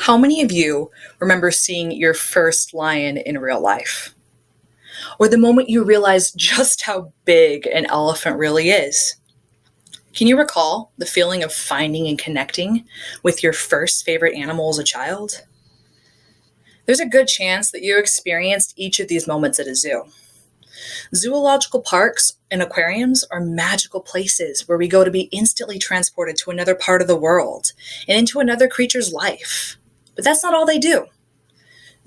How many of you remember seeing your first lion in real life? Or the moment you realized just how big an elephant really is? Can you recall the feeling of finding and connecting with your first favorite animal as a child? There's a good chance that you experienced each of these moments at a zoo. Zoological parks and aquariums are magical places where we go to be instantly transported to another part of the world and into another creature's life. But that's not all they do.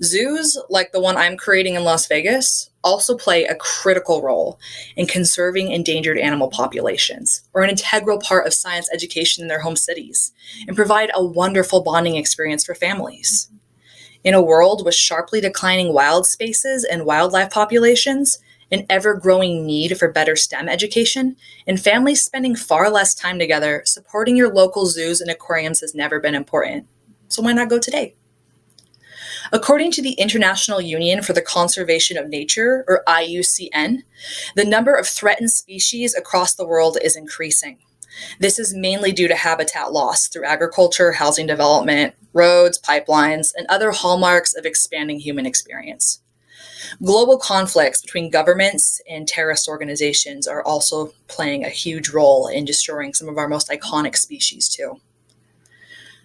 Zoos, like the one I'm creating in Las Vegas, also play a critical role in conserving endangered animal populations, or an integral part of science education in their home cities, and provide a wonderful bonding experience for families. In a world with sharply declining wild spaces and wildlife populations, an ever-growing need for better STEM education, and families spending far less time together, supporting your local zoos and aquariums has never been important. So why not go today? According to the International Union for the Conservation of Nature, or IUCN, the number of threatened species across the world is increasing. This is mainly due to habitat loss through agriculture, housing development, roads, pipelines, and other hallmarks of expanding human experience. Global conflicts between governments and terrorist organizations are also playing a huge role in destroying some of our most iconic species too.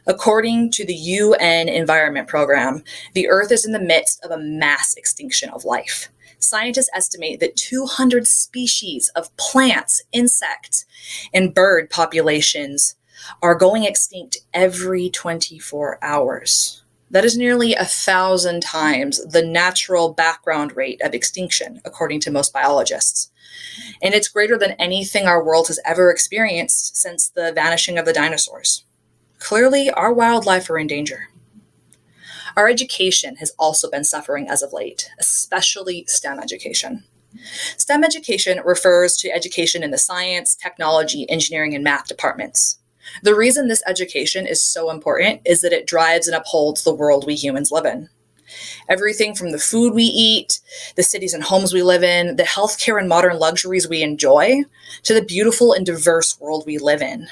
According to the UN Environment Program, the Earth is in the midst of a mass extinction of life. Scientists estimate that 200 species of plants, insects, and bird populations are going extinct every 24 hours. That is nearly 1,000 times the natural background rate of extinction, according to most biologists. And it's greater than anything our world has ever experienced since the vanishing of the dinosaurs. Clearly, our wildlife are in danger. Our education has also been suffering as of late, especially STEM education. STEM education refers to education in the science, technology, engineering, and math departments. The reason this education is so important is that it drives and upholds the world we humans live in. Everything from the food we eat, the cities and homes we live in, the healthcare and modern luxuries we enjoy, to the beautiful and diverse world we live in,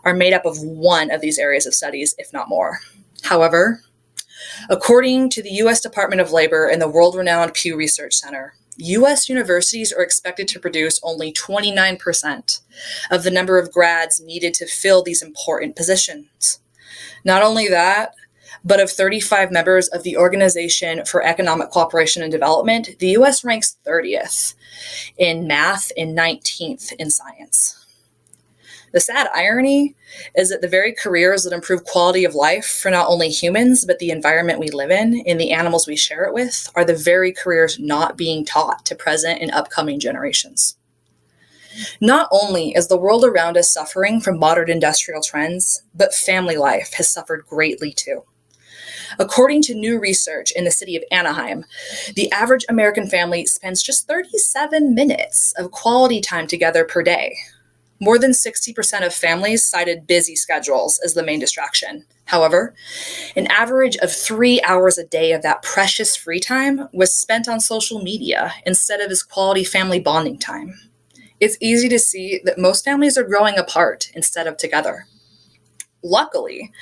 are made up of one of these areas of studies, if not more. However, according to the U.S. Department of Labor and the world-renowned Pew Research Center, U.S. universities are expected to produce only 29% of the number of grads needed to fill these important positions. Not only that, but of 35 members of the Organization for Economic Cooperation and Development, the U.S. ranks 30th in math and 19th in science. The sad irony is that the very careers that improve quality of life for not only humans, but the environment we live in and the animals we share it with are the very careers not being taught to present and upcoming generations. Not only is the world around us suffering from modern industrial trends, but family life has suffered greatly too. According to new research in the city of Anaheim, the average American family spends just 37 minutes of quality time together per day. More than 60% of families cited busy schedules as the main distraction. However, an average of 3 hours a day of that precious free time was spent on social media instead of as quality family bonding time. It's easy to see that most families are growing apart instead of together. Luckily,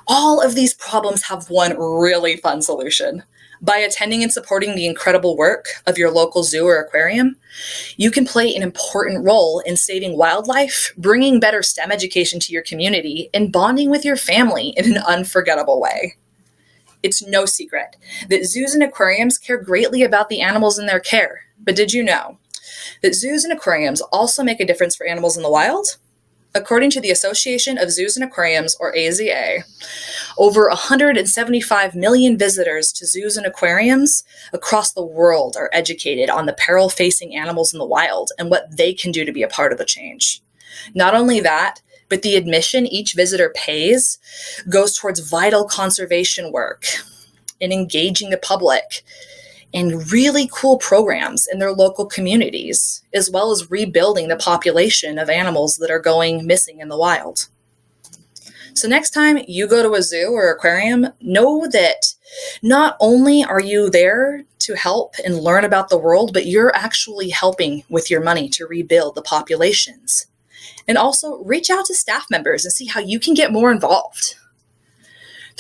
all of these problems have one really fun solution. By attending and supporting the incredible work of your local zoo or aquarium, you can play an important role in saving wildlife, bringing better STEM education to your community, and bonding with your family in an unforgettable way. It's no secret that zoos and aquariums care greatly about the animals in their care. But did you know that zoos and aquariums also make a difference for animals in the wild? According to the Association of Zoos and Aquariums, or AZA, over 175 million visitors to zoos and aquariums across the world are educated on the peril facing animals in the wild and what they can do to be a part of the change. Not only that, but the admission each visitor pays goes towards vital conservation work and engaging the public and really cool programs in their local communities, as well as rebuilding the population of animals that are going missing in the wild. So next time you go to a zoo or aquarium, know that not only are you there to help and learn about the world, but you're actually helping with your money to rebuild the populations. And also reach out to staff members and see how you can get more involved.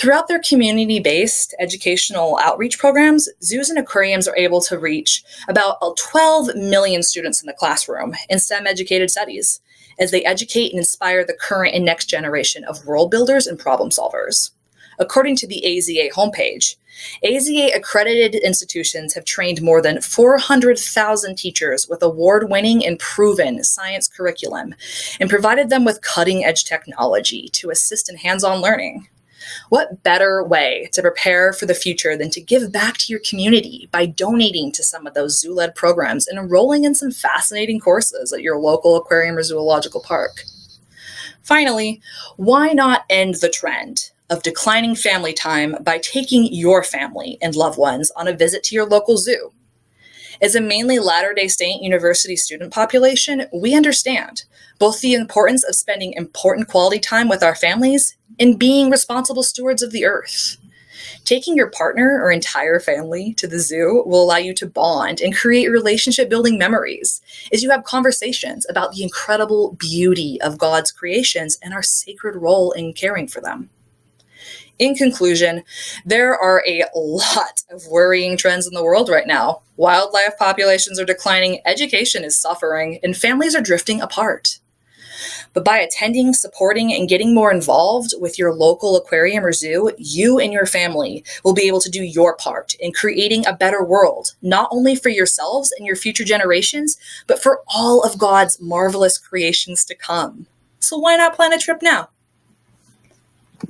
Throughout their community-based educational outreach programs, zoos and aquariums are able to reach about 12 million students in the classroom in STEM-educated studies as they educate and inspire the current and next generation of world builders and problem solvers. According to the AZA homepage, AZA accredited institutions have trained more than 400,000 teachers with award-winning and proven science curriculum and provided them with cutting-edge technology to assist in hands-on learning. What better way to prepare for the future than to give back to your community by donating to some of those zoo-led programs and enrolling in some fascinating courses at your local aquarium or zoological park? Finally, why not end the trend of declining family time by taking your family and loved ones on a visit to your local zoo? As a mainly Latter-day Saint University student population, we understand both the importance of spending important quality time with our families and being responsible stewards of the earth. Taking your partner or entire family to the zoo will allow you to bond and create relationship-building memories as you have conversations about the incredible beauty of God's creations and our sacred role in caring for them. In conclusion, there are a lot of worrying trends in the world right now. Wildlife populations are declining, education is suffering, and families are drifting apart. But by attending, supporting, and getting more involved with your local aquarium or zoo, you and your family will be able to do your part in creating a better world, not only for yourselves and your future generations, but for all of God's marvelous creations to come. So why not plan a trip now?